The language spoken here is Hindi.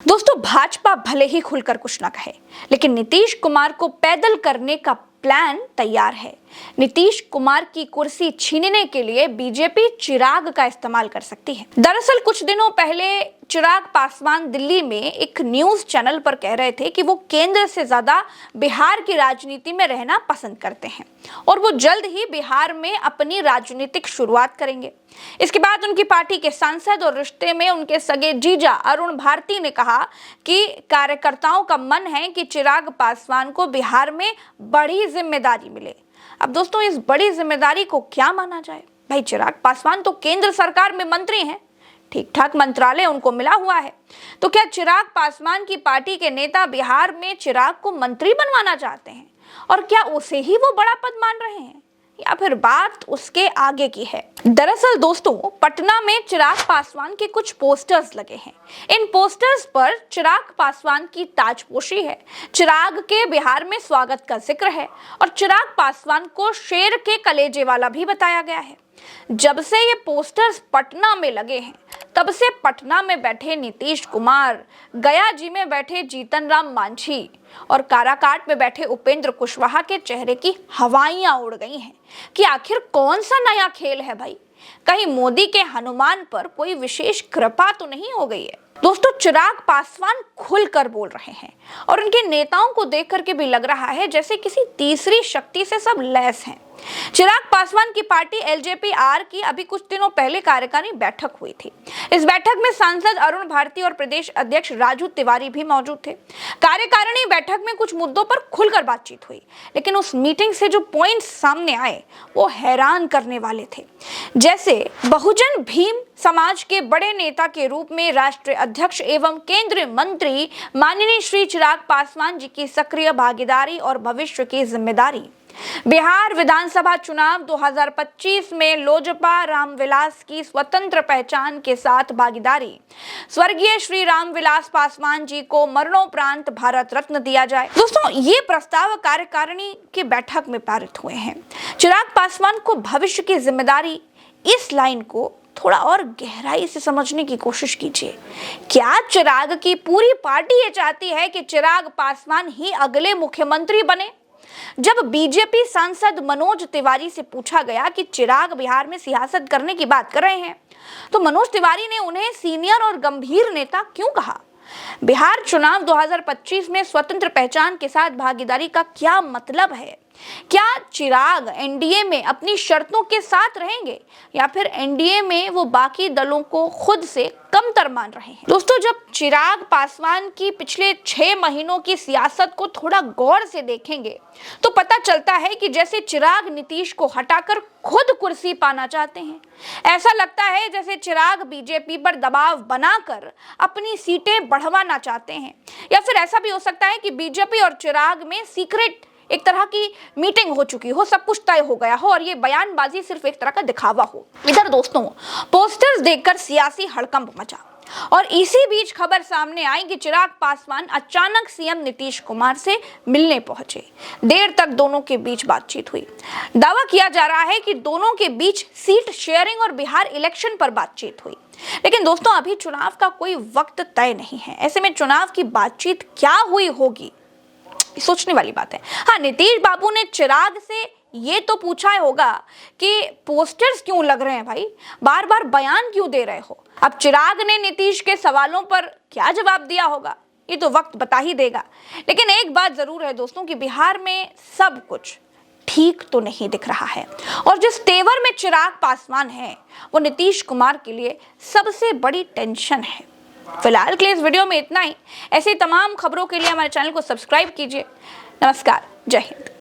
दोस्तों, भाजपा भले ही खुलकर कुछ ना कहे, लेकिन नीतीश कुमार को पैदल करने का प्लान तैयार है। नीतीश कुमार की कुर्सी छीनने के लिए बीजेपी चिराग का इस्तेमाल कर सकती है। दरअसल कुछ दिनों पहले चिराग पासवान दिल्ली में एक न्यूज चैनल पर कह रहे थे कि वो केंद्र से ज्यादा बिहार की राजनीति में रहना पसंद करते हैं और वो जल्द ही बिहार में अपनी राजनीतिक शुरुआत करेंगे। इसके बाद उनकी पार्टी के सांसद और रिश्ते में उनके सगे जीजा अरुण भारती ने कहा कि कार्यकर्ताओं का मन है कि चिराग पासवान को बिहार में बड़ी जिम्मेदारी मिले। अब दोस्तों, इस बड़ी जिम्मेदारी को क्या माना जाए? भाई, चिराग पासवान तो केंद्र सरकार में मंत्री हैं, ठीक ठाक मंत्रालय उनको मिला हुआ है। तो क्या चिराग पासवान की पार्टी के नेता बिहार में चिराग को मंत्री बनवाना चाहते हैं? और क्या उसे ही वो बड़ा पद मान रहे हैं, या फिर बात उसके आगे की है? दरअसल दोस्तों, पटना में चिराग पासवान के कुछ पोस्टर्स लगे हैं। इन पोस्टर्स पर चिराग पासवान की ताजपोशी है, चिराग के बिहार में स्वागत का जिक्र है और चिराग पासवान को शेर के कलेजे वाला भी बताया गया है। जब से ये पोस्टर्स पटना में लगे हैं, तब से पटना में बैठे नीतीश कुमार, गया जी में बैठे जीतन राम मांझी और काराकाट में बैठे उपेंद्र कुशवाहा के चेहरे की हवाइयां उड़ गई हैं कि आखिर कौन सा नया खेल है भाई? कहीं मोदी के हनुमान पर कोई विशेष कृपा तो नहीं हो गई है? दोस्तों, चिराग पासवान खुलकर बोल रहे हैं और उनके नेताओं को देख करके भी लग रहा है जैसे किसी तीसरी शक्ति से सब लैस हैं। चिराग पासवान की पार्टी एलजेपी-आर की अभी कुछ दिनों पहले कार्यकारिणी बैठक हुई थी। इस बैठक में सांसद अरुण भारती और प्रदेश अध्यक्ष राजू तिवारी भी मौजूद थे। कार्यकारिणी बैठक में कुछ मुद्दों पर खुलकर बातचीत हुई, लेकिन उस मीटिंग से जो पॉइंट्स सामने आए वो हैरान करने वाले थे। जैसे बहुजन भीम समाज के बड़े नेता के रूप में राष्ट्रीय अध्यक्ष एवं केंद्रीय मंत्री माननीय श्री चिराग पासवान जी की सक्रिय भागीदारी और भविष्य की जिम्मेदारी, बिहार विधानसभा चुनाव 2025 में लोजपा रामविलास की स्वतंत्र पहचान के साथ भागीदारी, स्वर्गीय श्री रामविलास पासवान जी को मरणोपरांत भारत रत्न दिया जाए। दोस्तों, ये प्रस्ताव कार्यकारिणी की बैठक में पारित हुए हैं। चिराग पासवान को भविष्य की जिम्मेदारी, इस लाइन को थोड़ा और गहराई से समझने की कोशिश कीजिए। क्या चिराग की पूरी पार्टी ये चाहती है कि चिराग पासवान ही अगले मुख्यमंत्री बने? जब बीजेपी सांसद मनोज तिवारी से पूछा गया कि चिराग बिहार में सियासत करने की बात कर रहे हैं, तो मनोज तिवारी ने उन्हें सीनियर और गंभीर नेता क्यों कहा? बिहार चुनाव 2025 में स्वतंत्र पहचान के साथ भागीदारी का क्या मतलब है? क्या चिराग एनडीए में अपनी शर्तों के साथ रहेंगे या फिर एनडीए में वो बाकी दलों को खुद से कमतर मान रहे हैं? दोस्तों, जब चिराग पासवान की पिछले 6 महीनों की सियासत को थोड़ा गौर से देखेंगे तो पता चलता है कि जैसे चिराग नीतीश को हटाकर खुद कुर्सी पाना चाहते हैं। ऐसा लगता है जैसे चिराग बीजेपी पर दबाव बनाकर अपनी सीटें बढ़वाना चाहते हैं, या फिर ऐसा भी हो सकता है कि बीजेपी और चिराग में सीक्रेट एक तरह की मीटिंग हो चुकी हो, सब कुछ तय हो गया हो और ये बयानबाजी सिर्फ एक तरह का दिखावा हो। इधर दोस्तों, पोस्टर्स देखकर सियासी हड़कंप मचा और इसी बीच खबर सामने आई कि चिराग पासवान अचानक सीएम नीतीश कुमार से मिलने पहुंचे। देर तक दोनों के बीच बातचीत हुई। दावा किया जा रहा है कि दोनों के बीच सीट शेयरिंग और बिहार इलेक्शन पर बातचीत हुई। लेकिन दोस्तों, अभी चुनाव का कोई वक्त तय नहीं है। ऐसे में चुनाव की बातचीत क्या हुई होगी, सोचने वाली बात है। हाँ, नीतीश बाबू ने चिराग से ये तो पूछा होगा कि पोस्टर्स क्यों लग रहे हैं भाई, बार बार बयान क्यों दे रहे हो? अब चिराग ने नीतीश के सवालों पर क्या जवाब दिया होगा, ये तो वक्त बता ही देगा। लेकिन एक बात जरूर है दोस्तों कि बिहार में सब कुछ ठीक तो नहीं दिख रहा है और जिस तेवर में चिराग पासवान है वो नीतीश कुमार के लिए सबसे बड़ी टेंशन है। फिलहाल के लिए इस वीडियो में इतना ही। ऐसी तमाम खबरों के लिए हमारे चैनल को सब्सक्राइब कीजिए। नमस्कार, जय हिंद।